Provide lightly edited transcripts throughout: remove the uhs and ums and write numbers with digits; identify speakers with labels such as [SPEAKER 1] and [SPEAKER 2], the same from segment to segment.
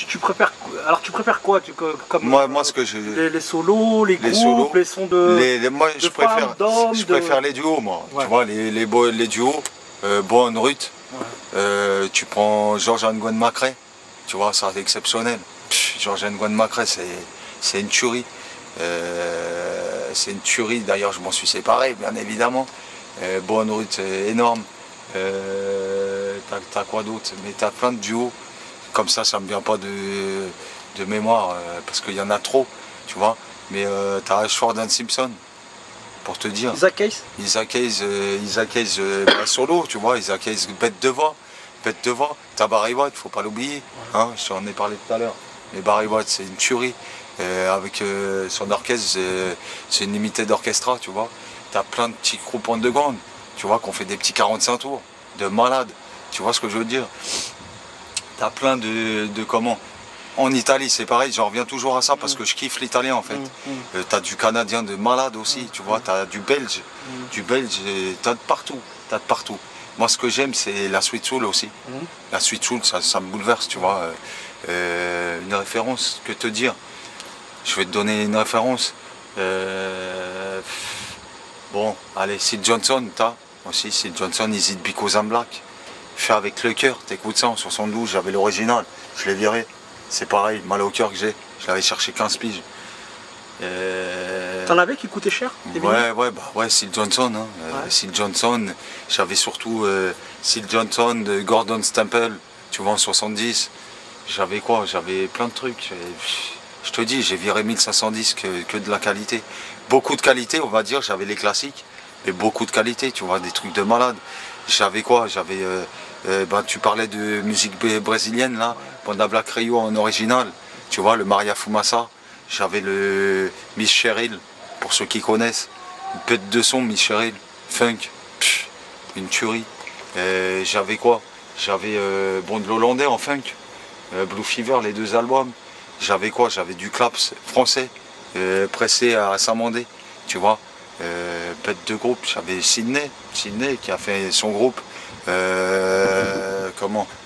[SPEAKER 1] Tu préfères quoi comme,
[SPEAKER 2] Moi, ce que je...
[SPEAKER 1] les solos, les groupes, les sons de...
[SPEAKER 2] moi,
[SPEAKER 1] je préfère
[SPEAKER 2] les duos, moi.
[SPEAKER 1] Ouais.
[SPEAKER 2] Tu vois, les duos, Bohan Ruth, ouais. Tu prends Georges Nguyen Macré, tu vois, ça c'est exceptionnel. Georges Nguyen Macré, c'est une tuerie. C'est une tuerie, d'ailleurs, je m'en suis séparé, bien évidemment. Bohan Ruth, c'est énorme. T'as quoi d'autre? Mais t'as plein de duos. Comme ça me vient pas de mémoire, parce qu'il y en a trop, tu vois. Mais t'as Ashford and Simpson, pour te dire.
[SPEAKER 1] Isaac Hayes.
[SPEAKER 2] Isaac Hayes solo, tu vois. Isaac Hayes, bête de voix. T'as Barry White, faut pas l'oublier. Hein, j'en ai parlé tout à l'heure. Mais Barry White, c'est une tuerie. Avec son orchestre, c'est une limited orchestra, tu vois. T'as plein de petits groupes underground, tu vois, qu'on fait des petits 45 tours, de malades. Tu vois ce que je veux dire? T'as plein de comment? En Italie, c'est pareil, j'en reviens toujours à ça parce que je kiffe l'italien en fait. T'as du canadien de malade aussi, tu vois, t'as du belge, t'as de partout. Moi, ce que j'aime, c'est la sweet soul aussi. La sweet soul, ça me bouleverse, tu vois. Une référence, que te dire? Je vais te donner une référence. Bon, allez, Sid Johnson, t'as aussi, Sid Johnson, Is It Because I'm Black? Fait avec le cœur, t'écoutes ça en 72, j'avais l'original, je l'ai viré. C'est pareil, mal au cœur que j'ai, je l'avais cherché 15 piges.
[SPEAKER 1] T'en avais qui coûtaient cher?
[SPEAKER 2] Ouais, Sid Johnson. Hein. Sid Johnson, j'avais surtout Sid Johnson de Gordon Stemple, tu vois, en 70. J'avais quoi? J'avais plein de trucs. Je te dis, j'ai viré 1500 disques que de la qualité. Beaucoup de qualité, on va dire, j'avais les classiques, mais beaucoup de qualité, tu vois, des trucs de malade. J'avais quoi? J'avais... tu parlais de musique brésilienne, là, Banda Black Rio en original, tu vois, le Maria Fumaça. J'avais le Miss Cheryl, pour ceux qui connaissent. Une pète de son, Miss Cheryl. Funk, une tuerie. J'avais quoi? J'avais de l'hollandais en funk. Blue Fever, les 2 albums. J'avais quoi? J'avais du claps français, pressé à Saint-Mandé, tu vois. Pète de groupe, j'avais Sydney qui a fait son groupe.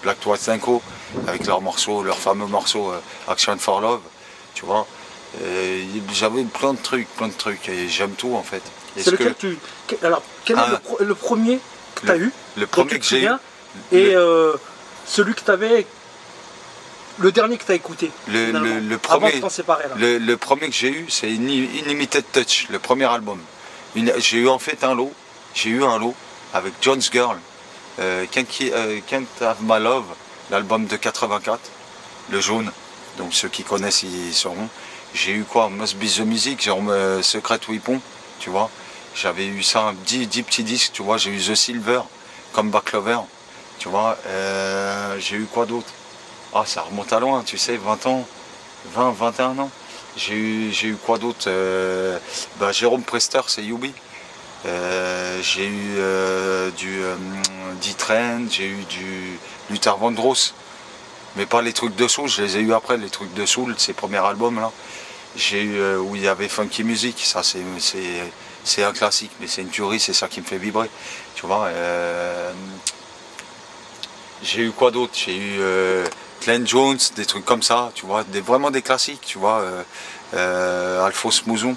[SPEAKER 2] Black Twatzenko, avec leur fameux morceau Action for Love, tu vois. J'avais plein de trucs et j'aime tout en fait.
[SPEAKER 1] C'est lequel Alors, quel est le premier que tu as eu?
[SPEAKER 2] Le premier que j'ai eu.
[SPEAKER 1] Et celui que tu avais, le dernier que tu as écouté
[SPEAKER 2] le premier,
[SPEAKER 1] avant de t'en séparer, là.
[SPEAKER 2] Le premier que j'ai eu, c'est Unlimited Touch, le premier album. J'ai eu en fait un lot avec John's Girl, Can't Have My Love, l'album de 84, le jaune, donc ceux qui connaissent ils sauront. J'ai eu quoi? Must Be The Music, j'ai Secret Weapon, tu vois. J'avais eu ça, 10 petits disques, tu vois. J'ai eu The Silver, comme Back Lover, tu vois. J'ai eu quoi d'autre? Ah, ça remonte à loin, tu sais, 20 ans, 21 ans. J'ai eu quoi d'autre? Jérôme Prester, c'est Yubi. J'ai eu du D-Trend, j'ai eu du Luther Vandross. Mais pas les trucs de soul, je les ai eu après, les trucs de soul, ces premiers albums là. J'ai eu où il y avait Funky Music, ça c'est un classique, mais c'est une tuerie, c'est ça qui me fait vibrer. Tu vois. J'ai eu quoi d'autre? J'ai eu Glenn Jones, des trucs comme ça, tu vois, vraiment des classiques, tu vois. Alphonse Mouzon.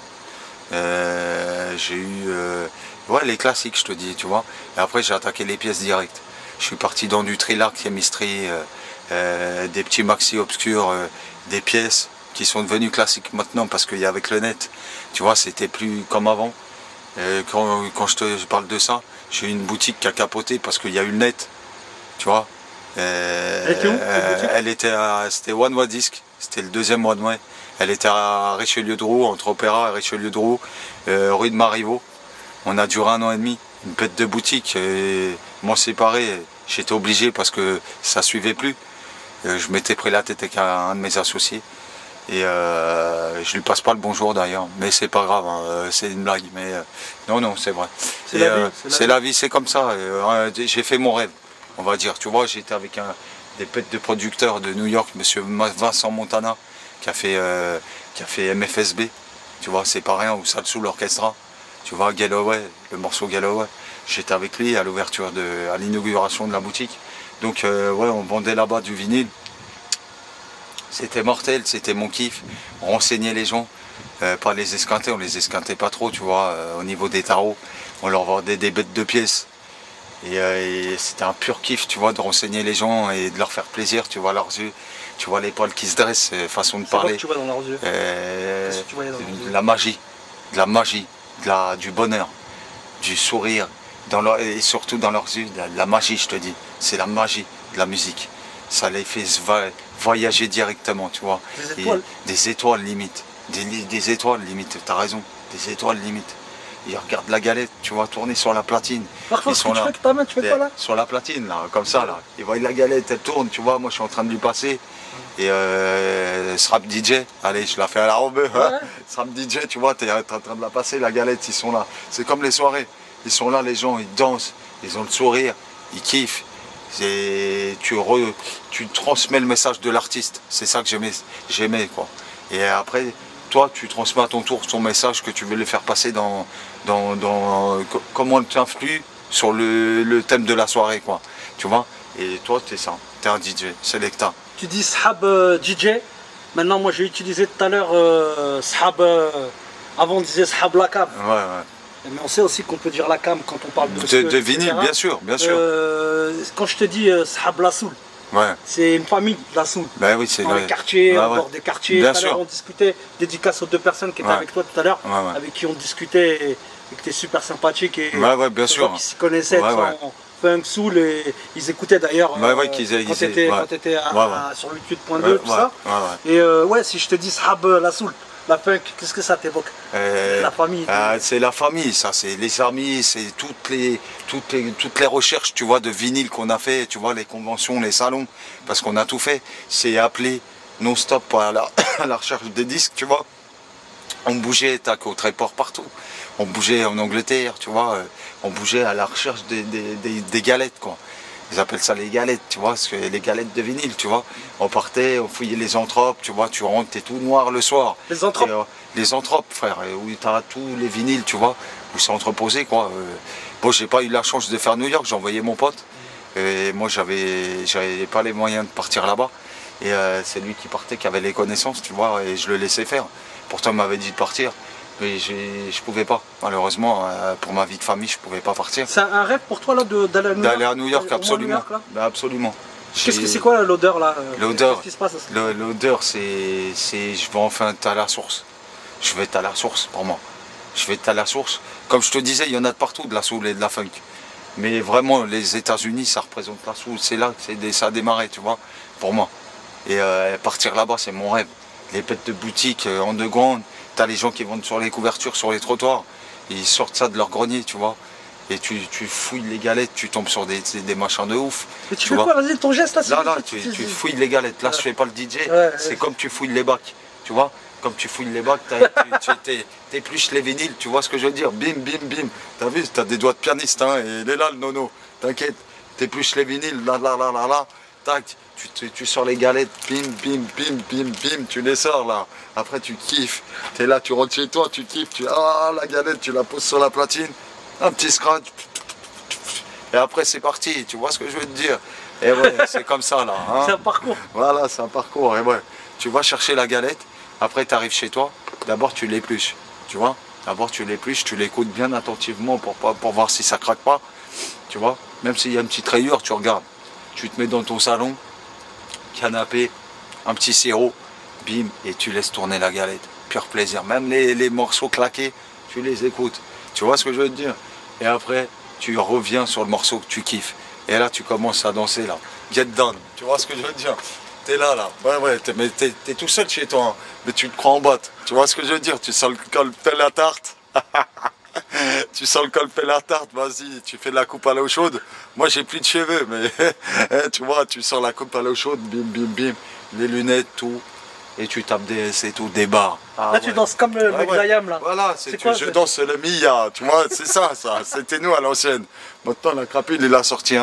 [SPEAKER 2] J'ai eu les classiques, je te dis, tu vois. Et après j'ai attaqué les pièces directes. Je suis parti dans du Thriller, Chemistry, des petits maxi obscurs, des pièces qui sont devenues classiques maintenant parce qu'il y a avec le net, tu vois, c'était plus comme avant. Quand je parle de ça, j'ai eu une boutique qui a capoté parce qu'il y a eu le net, tu vois. C'était One Way Disc, c'était le deuxième One Way. Elle était à Richelieu-Drouot, entre Opéra et Richelieu-Drouot, rue de Marivaux. On a duré 1 an et demi, une pète de boutique. Moi séparé, j'étais obligé parce que ça suivait plus. Je m'étais pris la tête avec un de mes associés. Et je lui passe pas le bonjour d'ailleurs, mais c'est pas grave, hein, c'est une blague. Mais non, c'est vrai. C'est la vie, c'est comme ça. J'ai fait mon rêve, on va dire. Tu vois, j'étais avec des pètes de producteurs de New York, monsieur Vincent Montana, qui a fait MFSB. Tu vois, c'est pas rien, ou Salsoul sous l'orchestra. Tu vois, Galloway, le morceau Galloway. J'étais avec lui à l'ouverture à l'inauguration de la boutique. Donc on vendait là-bas du vinyle. C'était mortel, c'était mon kiff. On renseignait les gens, pas les esquinter, on les esquintait pas trop, tu vois, au niveau des tarots. On leur vendait des bêtes de pièces. Et c'était un pur kiff, tu vois, de renseigner les gens et de leur faire plaisir, tu vois leurs yeux, tu vois les poils qui se dressent, façon de parler.
[SPEAKER 1] Quoi que tu vois dans leurs yeux? Qu'est-ce que tu voyais dans leurs yeux?
[SPEAKER 2] La magie, du bonheur, du sourire, et surtout dans leurs yeux, la magie, je te dis, c'est la magie de la musique. Ça les fait voyager directement, tu vois.
[SPEAKER 1] Des étoiles?
[SPEAKER 2] Des étoiles limite, des étoiles limite, t'as raison, des étoiles limite. Ils regardent la galette, tu vois, tourner sur la platine.
[SPEAKER 1] Parfois,
[SPEAKER 2] Ils
[SPEAKER 1] ce
[SPEAKER 2] sont
[SPEAKER 1] que tu
[SPEAKER 2] là.
[SPEAKER 1] fais avec ta main, tu fais quoi là?
[SPEAKER 2] Sur la platine, là, comme ça, là. Ils voient la galette, elle tourne, tu vois, moi je suis en train de lui passer. Et Srap DJ, allez, je la fais à la robe. Hein. Srap DJ, tu vois, tu es en train de la passer, la galette, ils sont là. C'est comme les soirées. Ils sont là, les gens, ils dansent, ils ont le sourire, ils kiffent. Tu transmets le message de l'artiste. C'est ça que j'aimais, quoi. Et après, toi, tu transmets à ton tour ton message que tu veux le faire passer comment tu influes sur le thème de la soirée, quoi. Tu vois. Et toi, tu es ça. Tu es un DJ, Selecta.
[SPEAKER 1] Tu dis Sahab DJ. Maintenant, moi, j'ai utilisé tout à l'heure Sahab. Avant, on disait Sahab la cam.
[SPEAKER 2] Ouais, ouais.
[SPEAKER 1] Mais on sait aussi qu'on peut dire la cam quand on parle
[SPEAKER 2] de vinyle, bien sûr, bien sûr.
[SPEAKER 1] Quand je te dis Sahab la soul,
[SPEAKER 2] ouais.
[SPEAKER 1] c'est une famille, la soul.
[SPEAKER 2] Ben oui, c'est
[SPEAKER 1] dans les quartiers,
[SPEAKER 2] bah,
[SPEAKER 1] en bord des quartiers.
[SPEAKER 2] Bien
[SPEAKER 1] tout à l'heure,
[SPEAKER 2] sûr.
[SPEAKER 1] on discutait, dédicace aux deux personnes qui étaient avec toi tout à l'heure, avec qui on discutait et que tu es super sympathique. Et
[SPEAKER 2] bien sûr.
[SPEAKER 1] Qui s'y connaissaient en funk, soul, et ils écoutaient d'ailleurs quand tu étais sur YouTube.2, tout ça. Et ouais, si je te dis Sahab la soul, la funk, qu'est-ce que ça t'évoque? La famille.
[SPEAKER 2] C'est la famille, ça, c'est les amis, c'est toutes les recherches, tu vois, de vinyle qu'on a fait, tu vois, les conventions, les salons, parce qu'on a tout fait. C'est appelé non-stop à la recherche des disques, tu vois. On bougeait, tac, au Tréport partout. On bougeait en Angleterre, tu vois. On bougeait à la recherche des galettes, quoi. Ils appellent ça les galettes, tu vois, parce que les galettes de vinyle, tu vois. On partait, on fouillait les anthropes, tu vois, tu rentres, t'es tout noir le soir.
[SPEAKER 1] Les anthropes?
[SPEAKER 2] Les anthropes, frère, où t'as tous les vinyles, tu vois, où c'est entreposé, quoi. Bon, j'ai pas eu la chance de faire New York, j'ai envoyé mon pote. Et moi, j'avais pas les moyens de partir là-bas. Et c'est lui qui partait, qui avait les connaissances, tu vois, et je le laissais faire. Pourtant, il m'avait dit de partir. Mais je pouvais pas, malheureusement, pour ma vie de famille, je pouvais pas partir.
[SPEAKER 1] C'est un rêve pour toi là d'aller à New York?
[SPEAKER 2] D'aller à New York, absolument.
[SPEAKER 1] Absolument. Qu'est-ce que c'est quoi l'odeur là?
[SPEAKER 2] L'odeur,
[SPEAKER 1] qu'est-ce qui se passe?
[SPEAKER 2] L'odeur, c'est je vais enfin être à la source. Je vais être à la source pour moi. Je vais être à la source. Comme je te disais, il y en a de partout, de la soul et de la funk. Mais vraiment, les États-Unis, ça représente la soul. C'est là que ça a démarré, tu vois, pour moi. Et partir là-bas, c'est mon rêve. Les pètes de boutique underground. T'as les gens qui vendent sur les couvertures, sur les trottoirs, ils sortent ça de leur grenier, tu vois. Et tu fouilles les galettes, tu tombes sur des machins de ouf.
[SPEAKER 1] Mais tu fais quoi? Vas-y, ton geste là,
[SPEAKER 2] là, tu fouilles les galettes. Là, je fais pas le DJ, c'est comme tu fouilles les bacs, tu vois. Comme tu fouilles les bacs, t'épluches les vinyles, tu vois ce que je veux dire. Bim, bim, bim. T'as vu, t'as des doigts de pianiste, hein, et il est là le nono. T'inquiète, t'épluches les vinyles, là. Tac, tu sors les galettes, bim, bim, bim, bim, bim, tu les sors là. Après tu kiffes, t'es là, tu rentres chez toi, tu kiffes, la galette, tu la poses sur la platine, un petit scratch, et après c'est parti, tu vois ce que je veux te dire. Et ouais, c'est comme ça là. Hein.
[SPEAKER 1] C'est un parcours.
[SPEAKER 2] Voilà, c'est un parcours, et ouais. Tu vas chercher la galette, après tu arrives chez toi, d'abord tu l'épluches, tu vois. D'abord tu l'épluches, tu l'écoutes bien attentivement pour voir si ça craque pas, tu vois. Même s'il y a une petite rayure, tu regardes. Tu te mets dans ton salon, canapé, un petit sirop, bim, et tu laisses tourner la galette. Pur plaisir. Même les morceaux claqués, tu les écoutes. Tu vois ce que je veux te dire? Et après, tu reviens sur le morceau que tu kiffes. Et là, tu commences à danser là. Get down. Tu vois ce que je veux te dire? T'es là. Ouais, t'es tout seul chez toi. Hein. Mais tu te crois en botte. Tu vois ce que je veux dire? Tu sens le col de la tarte. Tu sens le col la tarte, vas-y, tu fais de la coupe à l'eau chaude. Moi j'ai plus de cheveux, mais tu vois, tu sors la coupe à l'eau chaude, bim, bim, bim, les lunettes, tout, et tu tapes c'est tout, des barres.
[SPEAKER 1] Là tu danses comme le mec d'Ayam là.
[SPEAKER 2] Voilà, je danse le Mia, tu vois, c'est ça, c'était nous à l'ancienne. Maintenant la crapule, il a sorti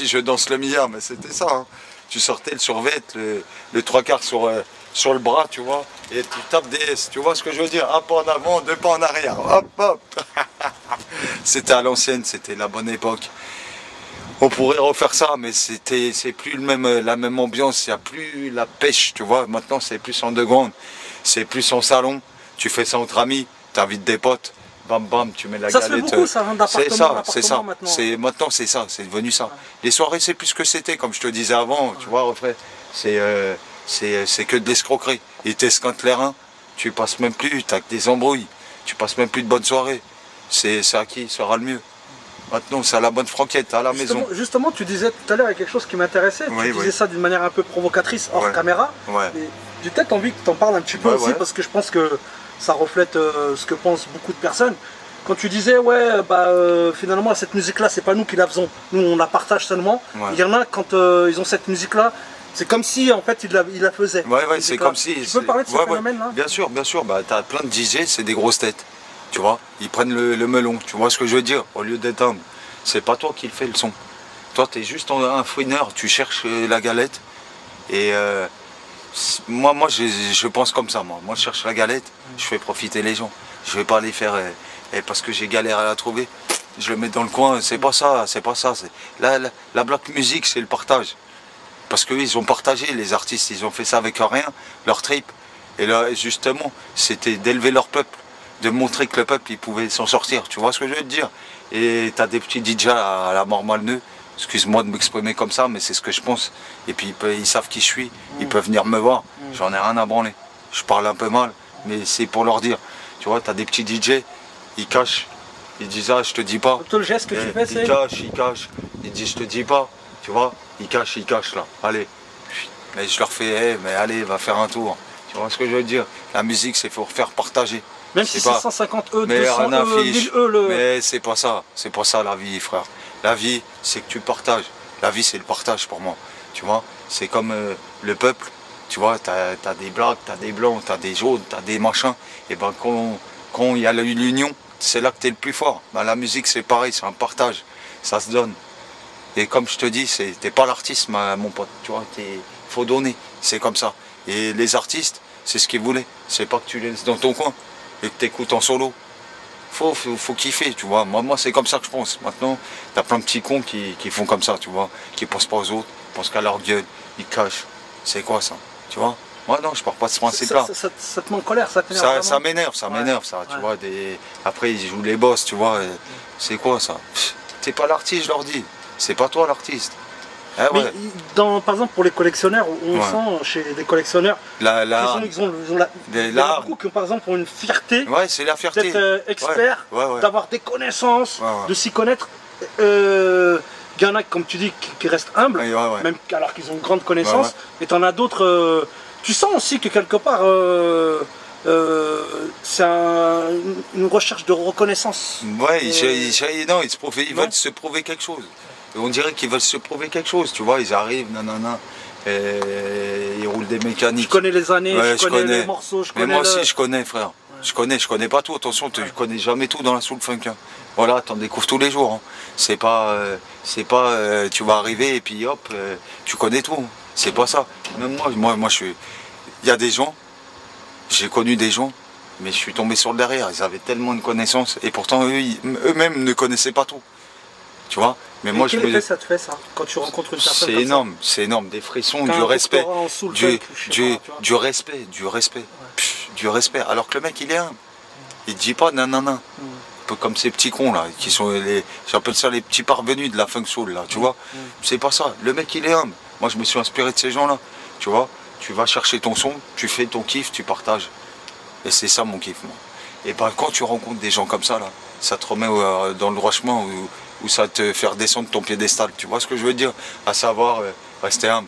[SPEAKER 2] je danse le Mia, mais c'était ça. Hein. Tu sortais le survêt, le trois quarts sur le bras, tu vois, et tu tapes des S, tu vois ce que je veux dire, un pas en avant, deux pas en arrière, hop, hop. C'était à l'ancienne, c'était la bonne époque. On pourrait refaire ça, mais c'est plus la même ambiance, il n'y a plus la pêche, tu vois. Maintenant, c'est plus en underground, c'est plus en salon. Tu fais ça entre amis, tu invites des potes, bam bam, tu mets la galette.
[SPEAKER 1] Ça se fait beaucoup, ça, d'appartement.
[SPEAKER 2] C'est ça. Maintenant, c'est ça, c'est devenu ça. Ouais. Les soirées, c'est plus ce que c'était, comme je te disais avant, tu vois, refrain. C'est que de l'escroquerie. Ils t'esquintent les reins, tu passes même plus, tu as que des embrouilles, tu passes même plus de bonnes soirées. C'est à qui sera le mieux. Maintenant, c'est à la bonne franquette, à la maison.
[SPEAKER 1] Justement, tu disais tout à l'heure, il y a quelque chose qui m'intéressait. Tu disais ça d'une manière un peu provocatrice, hors caméra. J'ai peut-être envie que tu en parles un petit peu aussi, parce que je pense que ça reflète ce que pensent beaucoup de personnes. Quand tu disais, finalement, cette musique-là, c'est pas nous qui la faisons. Nous, on la partage seulement. Il y en a, quand ils ont cette musique-là, c'est comme si, en fait, ils la faisaient.
[SPEAKER 2] C'est comme si...
[SPEAKER 1] Tu peux parler de ce phénomène-là?
[SPEAKER 2] Bien sûr. Bah, tu as plein de DJ, c'est des grosses têtes. Tu vois, ils prennent le melon, tu vois ce que je veux dire, au lieu d'être humble. C'est pas toi qui le fais le son. Toi, tu es juste un fouineur, tu cherches la galette. Et moi je pense comme ça, moi. Moi, je cherche la galette, je fais profiter les gens. Je vais pas les faire, parce que j'ai galéré à la trouver, je le mets dans le coin, c'est pas ça, c'est pas ça. La black music, c'est le partage. Parce qu'eux, ils ont partagé, les artistes, ils ont fait ça avec rien, leur trip. Et là, justement, c'était d'élever leur peuple. De montrer que le peuple il pouvait s'en sortir, tu vois ce que je veux te dire. Et tu as des petits DJ à la mort malneux, excuse-moi de m'exprimer comme ça, mais c'est ce que je pense. Et puis ils savent qui je suis, ils peuvent venir me voir, j'en ai rien à branler. Je parle un peu mal, mais c'est pour leur dire. Tu vois, tu as des petits DJ, ils cachent, ils disent je te dis pas.
[SPEAKER 1] Tout le geste que tu fais, c'est...
[SPEAKER 2] Ils cachent, ils disent je te dis pas, tu vois, ils cachent là, allez. Mais je leur fais, mais allez, va faire un tour. Tu vois ce que je veux dire. La musique, c'est pour faire partager.
[SPEAKER 1] Même si c'est 150 E, 200 E, 1000 E,
[SPEAKER 2] Mais c'est pas ça la vie, frère. La vie, c'est que tu partages. La vie, c'est le partage pour moi. Tu vois, c'est comme le peuple. Tu vois, t'as des blacks, t'as des blancs, t'as des jaunes, t'as des machins. Et ben quand il y a l'union, c'est là que t'es le plus fort. Ben, la musique, c'est pareil, c'est un partage. Ça se donne. Et comme je te dis, t'es pas l'artiste, mon pote. Tu vois, faut donner. C'est comme ça. Et les artistes, c'est ce qu'ils voulaient. C'est pas que tu les laisses dans ton coin et que tu écoutes en solo. Faut kiffer, tu vois. Moi c'est comme ça que je pense. Maintenant, t'as plein de petits cons qui font comme ça, tu vois. Qui pensent pas aux autres, pensent qu'à leur gueule, ils cachent. C'est quoi ça, tu vois? Moi non, je pars pas de ce principe-là.
[SPEAKER 1] Ça te met en colère, ça t'énerve?
[SPEAKER 2] Ça m'énerve, ça, tu vois. Après, ils jouent les boss, tu vois. C'est quoi ça? T'es pas l'artiste, je leur dis. C'est pas toi l'artiste.
[SPEAKER 1] Mais par exemple pour les collectionneurs, on sent chez les collectionneurs ils ont beaucoup qui par exemple ont une fierté,
[SPEAKER 2] c'est la fierté
[SPEAKER 1] d'être expert, d'avoir des connaissances, de s'y connaître. Il y en a, comme tu dis, qui restent humbles, même alors qu'ils ont une grande connaissance, et tu en as d'autres, tu sens aussi que quelque part c'est une recherche de reconnaissance.
[SPEAKER 2] Ils veulent se prouver quelque chose. On dirait qu'ils veulent se prouver quelque chose, tu vois, ils arrivent, nanana, ils roulent des mécaniques.
[SPEAKER 1] Je connais les années, je connais les morceaux, je connais.
[SPEAKER 2] Mais moi aussi je connais, frère. Je connais pas tout, attention, tu connais jamais tout dans la soul funk. Hein. Voilà, t'en découvres tous les jours. Hein. C'est pas tu vas arriver et puis hop, tu connais tout. Hein. C'est pas ça. Même moi je suis. Il y a des gens, j'ai connu des gens, mais je suis tombé sur le derrière. Ils avaient tellement de connaissances et pourtant eux-mêmes ne connaissaient pas tout. Tu vois, mais moi
[SPEAKER 1] quel effet ça te fait ça quand tu rencontres une personne?
[SPEAKER 2] C'est énorme, des frissons, du respect, du respect. Alors que le mec il est humble, il dit pas nanana, un peu comme ces petits cons là, qui sont j'appelle ça les petits parvenus de la funk soul là, tu vois. C'est pas ça, le mec il est humble. Moi je me suis inspiré de ces gens là, tu vois. Tu vas chercher ton son, tu fais ton kiff, tu partages. Et c'est ça mon kiff moi. Et ben quand tu rencontres des gens comme ça là, ça te remet dans le droit chemin où ça te fait descendre ton piédestal. Tu vois ce que je veux dire? À savoir, rester humble.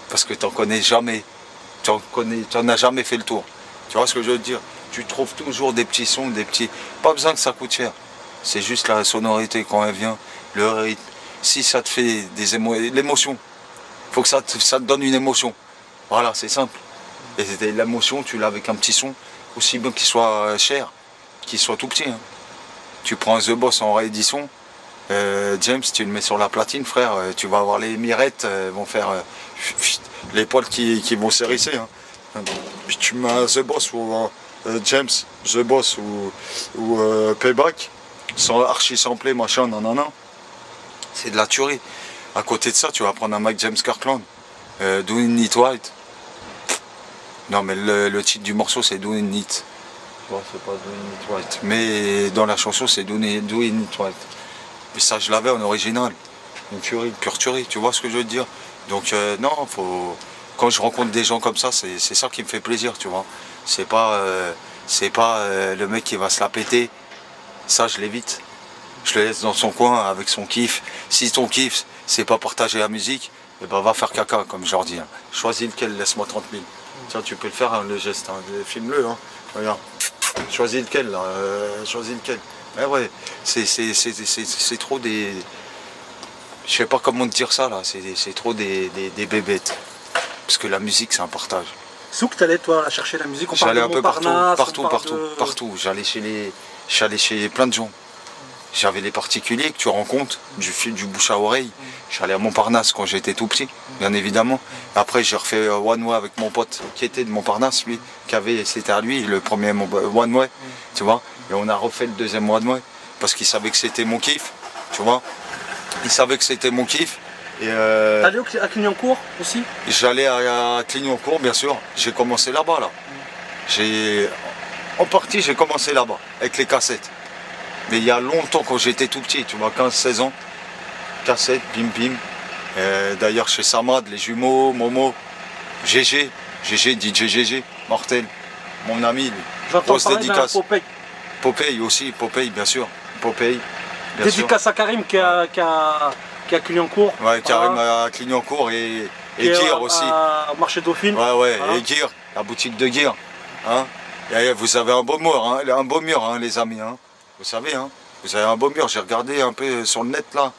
[SPEAKER 2] Parce que tu n'en connais jamais. Tu n'en as jamais fait le tour. Tu vois ce que je veux dire? Tu trouves toujours des petits sons, des petits... Pas besoin que ça coûte cher. C'est juste la sonorité quand elle vient, le rythme. Si ça te fait l'émotion, il faut que ça te donne une émotion. Voilà, c'est simple. Et l'émotion, tu l'as avec un petit son, aussi bien qu'il soit cher, qu'il soit tout petit. Hein. Tu prends The Boss en réédition, James, tu le mets sur la platine, frère, tu vas avoir les mirettes, vont faire les poils qui vont s'hérisser. Hein. Tu mets The Boss ou James, The Boss ou Payback, sans archi samplé, machin, nanana. C'est de la tuerie. À côté de ça, tu vas prendre un Mike James Kirkland, Doing It Right. Non, mais le titre du morceau, c'est Doing It. Tu vois, c'est pas Doing It Right. Mais dans la chanson, c'est Doing It Right. Et ça, je l'avais en original. Une tuerie, une pure tuerie, tu vois ce que je veux dire? Donc, non, quand je rencontre des gens comme ça, c'est ça qui me fait plaisir, tu vois. C'est pas le mec qui va se la péter. Ça, je l'évite. Je le laisse dans son coin avec son kiff. Si ton kiff, c'est pas partager la musique, eh ben va faire caca, comme je leur dis. Hein. Choisis lequel, laisse-moi 30 000. Tiens, tu peux le faire, hein, le geste. Hein. Filme-le. Hein. Regarde. Choisis lequel, là. Choisis lequel. Mais ouais, c'est trop des... Je sais pas comment te dire ça, là. C'est trop des bébêtes. Parce que la musique, c'est un partage.
[SPEAKER 1] C'est où que tu allais, toi, chercher la musique?
[SPEAKER 2] J'allais un peu partout. J'allais chez plein de gens. J'avais les particuliers que tu rencontres, du bouche à oreille. J'allais à Montparnasse quand j'étais tout petit, bien évidemment. Après, j'ai refait One Way avec mon pote qui était de Montparnasse, lui, c'était à lui le premier One Way, tu vois. Et on a refait le deuxième One Way parce qu'il savait que c'était mon kiff, tu vois. Il savait que c'était mon kiff.
[SPEAKER 1] T'allais à Clignancourt aussi?
[SPEAKER 2] J'allais à Clignancourt, bien sûr. J'ai commencé là-bas, là. En partie, j'ai commencé là-bas, avec les cassettes. Mais il y a longtemps, quand j'étais tout petit, tu vois, 15-16 ans, cassette, bim bim. D'ailleurs, chez Samad, les jumeaux, Momo, GG, DJ GG, mortel, mon ami, lui.
[SPEAKER 1] Grosse dédicace.
[SPEAKER 2] Popeye aussi, Popeye, bien sûr. Popeye, bien
[SPEAKER 1] dédicace sûr. À Karim qui a Clignancourt.
[SPEAKER 2] Ouais, Karim à Clignancourt et Gear aussi.
[SPEAKER 1] À Marché Dauphine.
[SPEAKER 2] Ouais, voilà. Et Gear, la boutique de Gear. Hein, et vous avez un beau mur, hein, les amis. Hein. Vous savez, hein, vous avez un beau mur, j'ai regardé un peu sur le net là.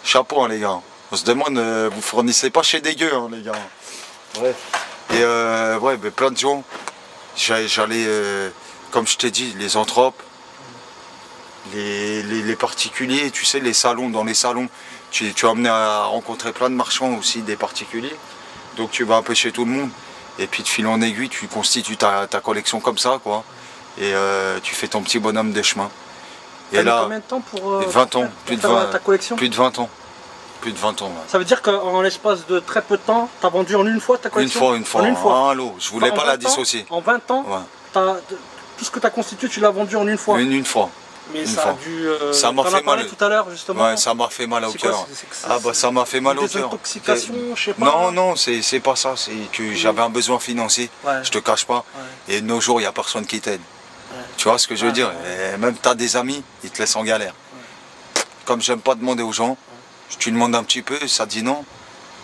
[SPEAKER 2] Chapeau, hein, les gars. On se demande, vous fournissez pas chez des gueux, hein, les gars. Bref. Et ouais, mais plein de gens. J'allais, comme je t'ai dit, les anthropes, les particuliers, tu sais, les salons, dans les salons. Tu as amené à rencontrer plein de marchands aussi, des particuliers. Donc tu vas un peu chez tout le monde. Et puis de fil en aiguille, tu constitues ta collection comme ça, quoi. Et tu fais ton petit bonhomme des chemins.
[SPEAKER 1] Et là, combien de temps pour
[SPEAKER 2] 20 ans, plus de 20,
[SPEAKER 1] ta collection?
[SPEAKER 2] Plus de 20 ans. Plus de 20 ans. Ouais.
[SPEAKER 1] Ça veut dire qu'en l'espace de très peu de temps, tu as vendu en une fois ta collection?
[SPEAKER 2] Une fois, un lot. Je voulais pas la dissocier.
[SPEAKER 1] En 20 ans, ouais. Tout ce que tu as constitué, tu l'as vendu en une fois?
[SPEAKER 2] Une fois.
[SPEAKER 1] Mais ça a dû...
[SPEAKER 2] ça m'a fait mal
[SPEAKER 1] tout à l'heure, justement.
[SPEAKER 2] Ouais, ça m'a fait mal au cœur. Ah bah ça m'a fait mal au cœur.
[SPEAKER 1] Intoxication, je sais pas.
[SPEAKER 2] Non, c'est pas ça. C'est que j'avais un besoin financier. Ouais. Je te cache pas. Ouais. Et de nos jours, il n'y a personne qui t'aide. Ouais. Tu vois ce que je veux dire? Et même tu as des amis, ils te laissent en galère. Ouais. Comme j'aime pas demander aux gens, tu demandes un petit peu, ça dit non.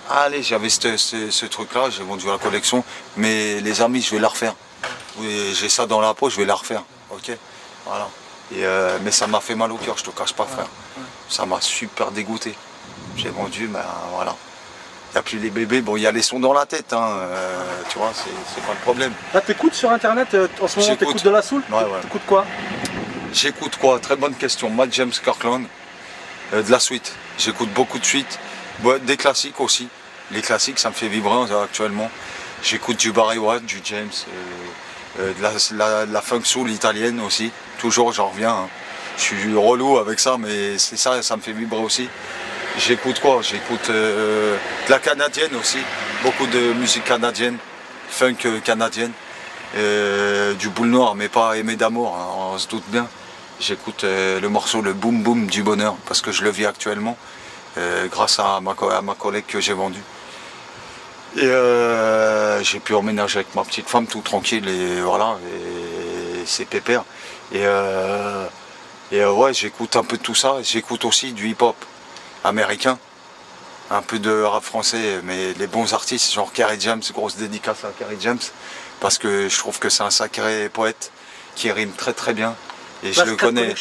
[SPEAKER 2] Allez, j'avais ce truc-là, j'ai vendu la collection, mais les amis, je vais la refaire. J'ai ça dans la peau, je vais la refaire. Ok, voilà. Et mais ça m'a fait mal au cœur, je te cache pas, frère. Ça m'a super dégoûté. J'ai vendu, ben voilà. Il n'y a plus les bébés, bon, il y a les sons dans la tête, hein, tu vois, c'est pas le problème.
[SPEAKER 1] Là, t'écoutes sur internet, en ce moment, t'écoutes de la soul?
[SPEAKER 2] Ouais.
[SPEAKER 1] T'écoutes quoi?
[SPEAKER 2] J'écoute quoi? Très bonne question. Mike James Kirkland, de la suite. J'écoute beaucoup de suite. Des classiques aussi. Les classiques, ça me fait vibrer actuellement. J'écoute du Barry White, du James, de la funk soul italienne aussi. Toujours, j'en reviens. Hein. Je suis relou avec ça, mais c'est ça, ça me fait vibrer aussi. J'écoute quoi? J'écoute de la canadienne aussi. Beaucoup de musique canadienne, funk canadienne. Du boule noir, mais pas aimé d'amour, hein, on se doute bien. J'écoute le morceau Le Boom Boom du bonheur, parce que je le vis actuellement, grâce à ma collègue que j'ai vendue. Et j'ai pu emménager avec ma petite femme tout tranquille, et voilà, et c'est pépère. Et ouais, j'écoute un peu de tout ça, j'écoute aussi du hip-hop américain, un peu de rap français, mais les bons artistes, genre Kerry James, grosse dédicace à Kerry James, parce que je trouve que c'est un sacré poète qui rime très très bien. Et je le connais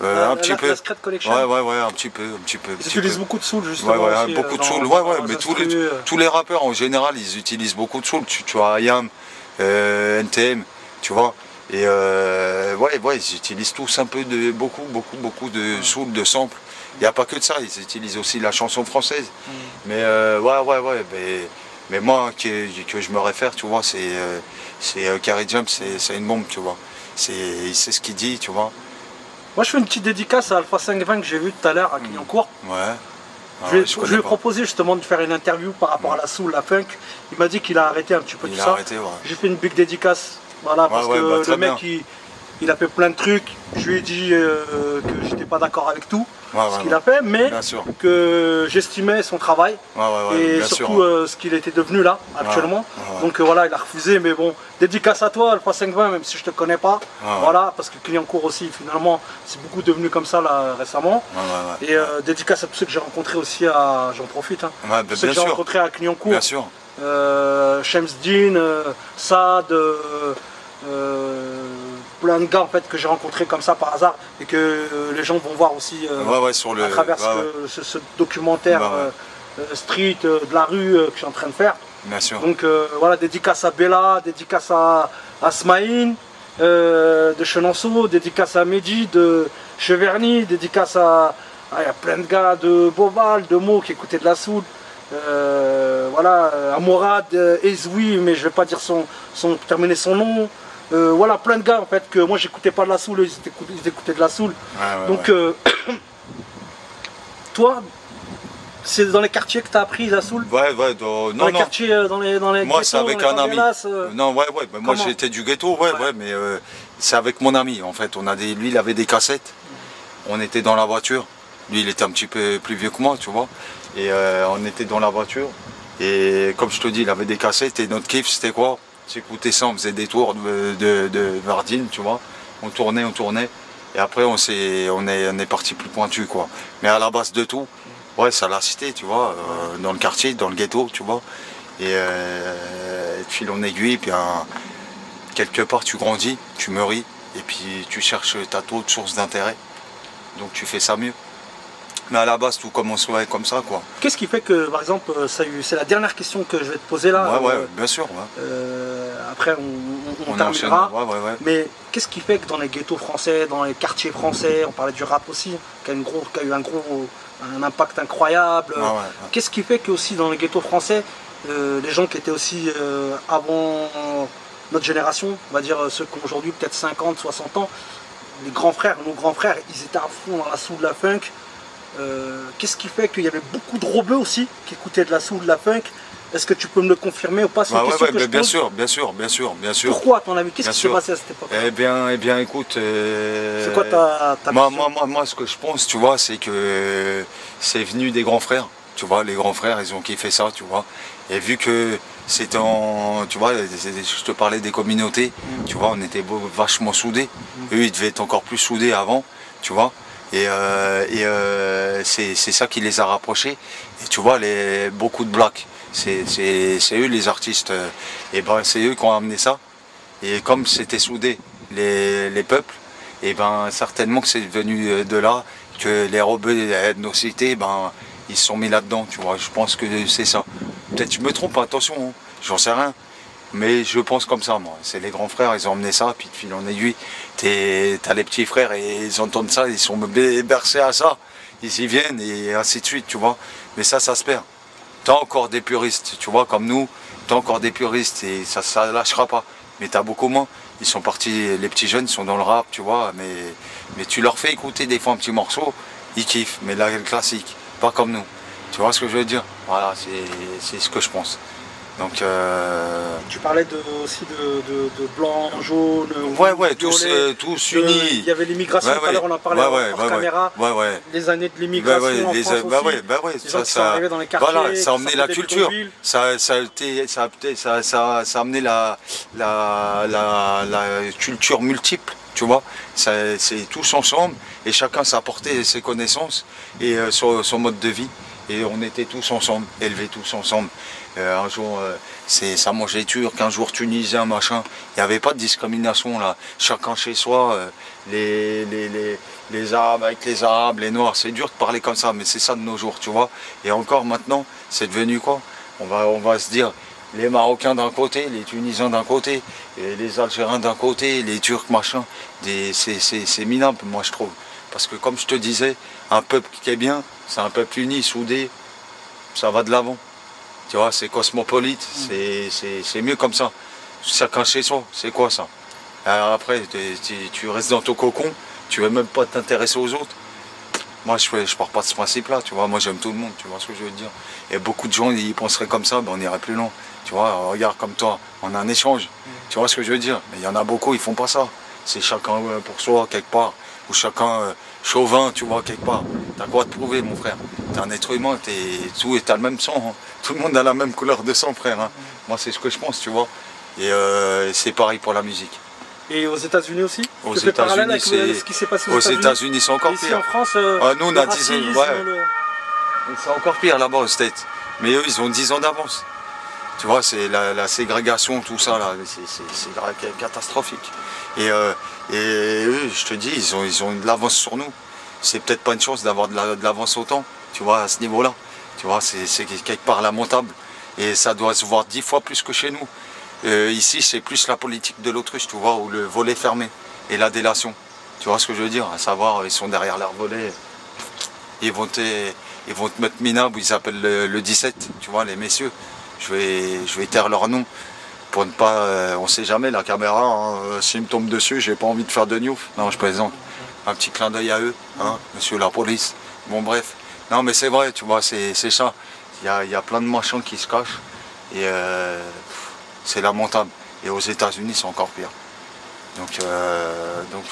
[SPEAKER 2] un petit peu. Ouais, un petit peu.
[SPEAKER 1] Ils utilisent beaucoup de soul, justement.
[SPEAKER 2] Ouais, beaucoup de soul. Mais tous les rappeurs en général, ils utilisent beaucoup de soul. Tu vois, IAM, NTM, tu vois. Et ouais, ils utilisent tous un peu de beaucoup de soul, de samples. Il n'y a pas que de ça, ils utilisent aussi la chanson française. Mais ouais. Mais moi, que je me réfère, tu vois, c'est Kerry James, c'est une bombe, tu vois. Il sait ce qu'il dit, tu vois.
[SPEAKER 1] Moi, je fais une petite dédicace à Alpha 520 que j'ai vu tout à l'heure à Clignancourt.
[SPEAKER 2] Ouais.
[SPEAKER 1] Je lui ai proposé justement de faire une interview par rapport à la soul, la funk. Il m'a dit qu'il a arrêté un petit peu tout ça. J'ai fait une big dédicace, voilà, parce que le mec il a fait plein de trucs. Je lui ai dit que j'étais pas d'accord avec tout ce qu'il a fait, mais que j'estimais son travail et surtout ce qu'il était devenu là actuellement. Donc voilà, il a refusé, mais bon, dédicace à toi, Alpha 520, même si je te connais pas. Voilà, parce que Clignancourt aussi, finalement, c'est beaucoup devenu comme ça là récemment. Et dédicace à tous ceux que j'ai rencontrés aussi, j'en profite. Tous ceux que j'ai rencontrés à Clignancourt. Shems Dean, Saad. Plein de gars en fait que j'ai rencontrés comme ça par hasard et que les gens vont voir aussi à travers ce documentaire street de la rue que je suis en train de faire. Donc voilà, dédicace à Bella, dédicace à Smaïn de Chenonceau, dédicace à Mehdi de Cheverny, dédicace à il y a plein de gars de Boval, de Meaux qui écoutaient de la soul. Voilà, à Mourad, Ezoui, mais je vais pas dire terminer son nom. Voilà, plein de gars en fait que moi j'écoutais pas de la soul, ils écoutaient de la soul. Donc toi, c'est dans les quartiers que tu as appris la soul?
[SPEAKER 2] Dans les
[SPEAKER 1] quartiers, dans les
[SPEAKER 2] moi c'est avec un ami. Non, moi j'étais du ghetto, mais c'est avec mon ami en fait. Lui il avait des cassettes, on était dans la voiture. Lui il était un petit peu plus vieux que moi, tu vois. Et on était dans la voiture. Et comme je te dis, il avait des cassettes et notre kiff c'était quoi? J'écoutais ça, on faisait des tours de Verdine, tu vois. On tournait. Et après, on est parti plus pointu, quoi. Mais à la base de tout, c'est à la cité, tu vois, dans le quartier, dans le ghetto, tu vois. Et de fil en aiguille, puis quelque part, tu grandis, tu mûris, et puis tu cherches ta autre source d'intérêt. Donc tu fais ça mieux. Mais à la base, tout commence comme ça, quoi.
[SPEAKER 1] Qu'est-ce qui fait que, par exemple, c'est la dernière question que je vais te poser là.
[SPEAKER 2] Bien sûr.
[SPEAKER 1] Après, on terminera. Mais qu'est-ce qui fait que dans les ghettos français, dans les quartiers français, on parlait du rap aussi, qui a eu un impact incroyable. Qu'est-ce qui fait que aussi dans les ghettos français, les gens qui étaient aussi avant notre génération, on va dire ceux qui ont aujourd'hui peut-être 50, 60 ans, nos grands frères, ils étaient à fond dans la soul, de la funk. Qu'est-ce qui fait qu'il y avait beaucoup de rebeux aussi qui écoutaient de la soul, de la funk? Est-ce que tu peux me le confirmer ou pas?
[SPEAKER 2] Bien sûr.
[SPEAKER 1] Pourquoi à ton avis? Qu'est-ce qui s'est passé à cette époque?
[SPEAKER 2] Eh bien écoute,
[SPEAKER 1] c'est quoi ta
[SPEAKER 2] moi ce que je pense, tu vois, c'est que c'est venu des grands frères. Tu vois, les grands frères, ils ont kiffé ça, tu vois. Et vu que c'était tu vois, je te parlais des communautés, tu vois, on était vachement soudés. Eux, ils devaient être encore plus soudés avant, tu vois. Et c'est ça qui les a rapprochés. Et tu vois, beaucoup de blacks, c'est eux les artistes. Et ben c'est eux qui ont amené ça. Et comme c'était soudé les peuples, et ben certainement que c'est venu de là que les rebeux de nos cités, ils se sont mis là-dedans. Tu vois, je pense que c'est ça. Peut-être je me trompe, attention, hein, j'en sais rien. Mais je pense comme ça, moi. C'est les grands frères, ils ont emmené ça, puis de fil en aiguille, t'as les petits frères et ils entendent ça, ils sont bercés à ça. Ils y viennent et ainsi de suite, tu vois. Mais ça se perd. T'as encore des puristes, tu vois, comme nous, t'as encore des puristes et ça lâchera pas. Mais t'as beaucoup moins. Ils sont partis, les petits jeunes sont dans le rap, tu vois, mais tu leur fais écouter des fois un petit morceau, ils kiffent, mais là, le classique, pas comme nous. Tu vois ce que je veux dire? Voilà, c'est ce que je pense. Donc
[SPEAKER 1] tu parlais aussi de blanc, jaune,
[SPEAKER 2] tous unis.
[SPEAKER 1] Il y avait l'immigration, tout à l'heure on en parlait hors caméra. Les années de l'immigration en France aussi. Les gens arrivés dans les quartiers.
[SPEAKER 2] Voilà, ça a amené la culture. Ça a amené la culture multiple, tu vois. C'est tous ensemble et chacun s'est apporté ses connaissances et son mode de vie. Et on était tous ensemble, élevés tous ensemble. Un jour, ça mangeait turc, un jour tunisien, machin. Il n'y avait pas de discrimination là. Chacun chez soi, les Arabes avec les Arabes, les Noirs. C'est dur de parler comme ça, mais c'est ça de nos jours, tu vois. Et encore maintenant, c'est devenu quoi? On va se dire, les Marocains d'un côté, les Tunisiens d'un côté, et les Algériens d'un côté, les Turcs, machin. C'est minable, moi je trouve. Parce que comme je te disais, un peuple qui est bien, c'est un peuple uni, soudé, ça va de l'avant. Tu vois, c'est cosmopolite, c'est mieux comme ça. Chacun chez soi, c'est quoi ça? Alors après, tu restes dans ton cocon, tu veux même pas t'intéresser aux autres. Moi, je pars pas de ce principe-là, tu vois. Moi, j'aime tout le monde, tu vois ce que je veux dire. Et beaucoup de gens, ils penseraient comme ça, ben, on irait plus loin. Tu vois, regarde comme toi, on a un échange. Tu vois ce que je veux dire. Mais il y en a beaucoup, ils font pas ça. C'est chacun pour soi, quelque part. Ou chacun chauvin, tu vois, quelque part. T'as quoi à te prouver, mon frère? T'es un être humain, t'as le même sang. Hein. Tout le monde a la même couleur de sang, frère. Hein. Moi, c'est ce que je pense, tu vois. Et c'est pareil pour la musique.
[SPEAKER 1] Et aux États-Unis aussi?
[SPEAKER 2] Aux États-Unis,
[SPEAKER 1] ce qui s'est passé aux
[SPEAKER 2] États-Unis, c'est encore pire.
[SPEAKER 1] Ici en France,
[SPEAKER 2] nous, on a 10 ans. Ouais. C'est encore pire là-bas aux States. Mais eux, ils ont 10 ans d'avance. Tu vois, c'est la ségrégation, tout ça, là, c'est catastrophique. Et eux, je te dis, ils ont de l'avance sur nous. C'est peut-être pas une chance d'avoir de l'avance autant, tu vois, à ce niveau-là. Tu vois, c'est quelque part lamentable. Et ça doit se voir 10 fois plus que chez nous. Ici, c'est plus la politique de l'autruche, tu vois, ou le volet fermé et la délation. Tu vois ce que je veux dire? À savoir, ils sont derrière leur volet, ils vont te mettre minable, ils appellent le 17, tu vois, les messieurs. Je vais taire leur nom pour ne pas, on sait jamais, la caméra, hein, s'ils me tombent dessus, j'ai pas envie de faire de news. Non, je plaisante. Un petit clin d'œil à eux, hein, monsieur la police. Bon, bref. Non, mais c'est vrai, tu vois, c'est ça. Il y a plein de machins qui se cachent. Et c'est lamentable. Et aux États-Unis, c'est encore pire. Donc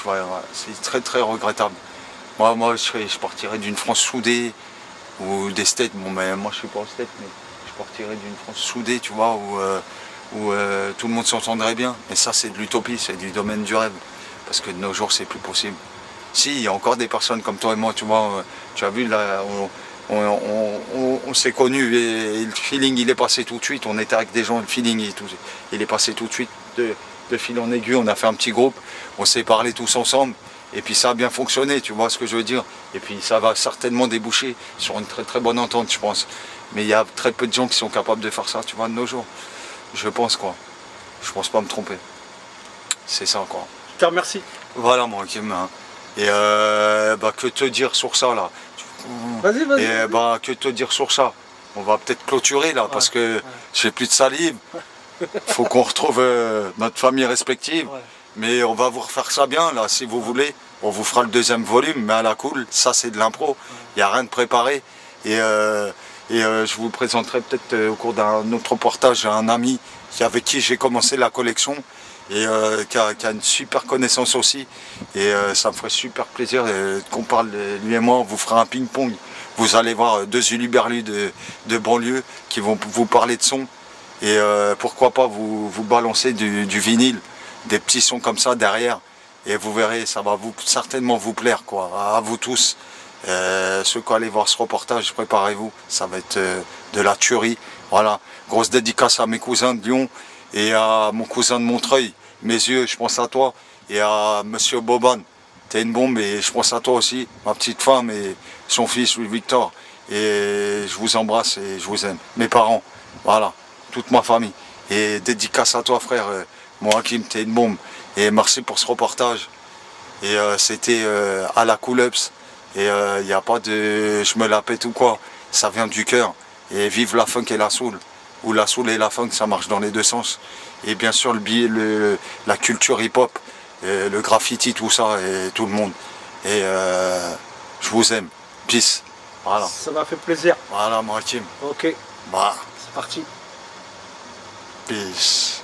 [SPEAKER 2] ouais, c'est très très regrettable. Moi je partirais d'une France soudée ou des States. Bon, mais moi je suis pas aux States, mais je partirais d'une France soudée, tu vois, où tout le monde s'entendrait bien. Et ça, c'est de l'utopie, c'est du domaine du rêve. Parce que de nos jours, c'est plus possible. Si, il y a encore des personnes comme toi et moi, tu vois, tu as vu là. On s'est connus et le feeling il est passé tout de suite, on était avec des gens, le feeling il est passé tout de suite de fil en aiguille, on a fait un petit groupe, on s'est parlé tous ensemble et puis ça a bien fonctionné, tu vois ce que je veux dire, et puis ça va certainement déboucher sur une très très bonne entente je pense, mais il y a très peu de gens qui sont capables de faire ça, tu vois, de nos jours, je pense quoi, je pense pas me tromper, c'est ça quoi.
[SPEAKER 1] Je te remercie.
[SPEAKER 2] Voilà mon Kim, hein. Et que te dire sur ça là?
[SPEAKER 1] Vas-y.
[SPEAKER 2] Et que te dire sur ça? On va peut-être clôturer là, parce que j'ai plus de salive. Faut qu'on retrouve notre famille respective. Ouais. Mais on va vous refaire ça bien là, si vous voulez. On vous fera le deuxième volume, mais à la cool. Ça c'est de l'impro. Il n'y a rien de préparé. Et je vous présenterai peut-être au cours d'un autre reportage un ami avec qui j'ai commencé la collection. Et qui a une super connaissance aussi, et ça me ferait super plaisir qu'on parle, lui et moi, on vous fera un ping-pong, vous allez voir deux uluberlus de banlieue qui vont vous parler de son, et pourquoi pas vous balancer du vinyle, des petits sons comme ça derrière, et vous verrez, ça va certainement vous plaire, quoi, à vous tous, ceux qui allez voir ce reportage, préparez-vous, ça va être de la tuerie, voilà, grosse dédicace à mes cousins de Lyon, et à mon cousin de Montreuil, mes yeux, je pense à toi, et à monsieur Boban, t'es une bombe, et je pense à toi aussi, ma petite femme et son fils Louis-Victor, et je vous embrasse et je vous aime, mes parents, voilà, toute ma famille, et dédicace à toi frère, mon Hakim, t'es une bombe, et merci pour ce reportage, et c'était à la Cool-Ups, et il n'y a pas de je me la pète ou quoi, ça vient du cœur, et vive la funk et la soul, ou la soul et la funk, ça marche dans les deux sens. Et bien sûr la culture hip-hop, le graffiti, tout ça, et tout le monde. Et je vous aime. Peace. Voilà.
[SPEAKER 1] Ça m'a fait plaisir.
[SPEAKER 2] Voilà, mon Hakim.
[SPEAKER 1] Ok.
[SPEAKER 2] Bah.
[SPEAKER 1] C'est parti.
[SPEAKER 2] Peace.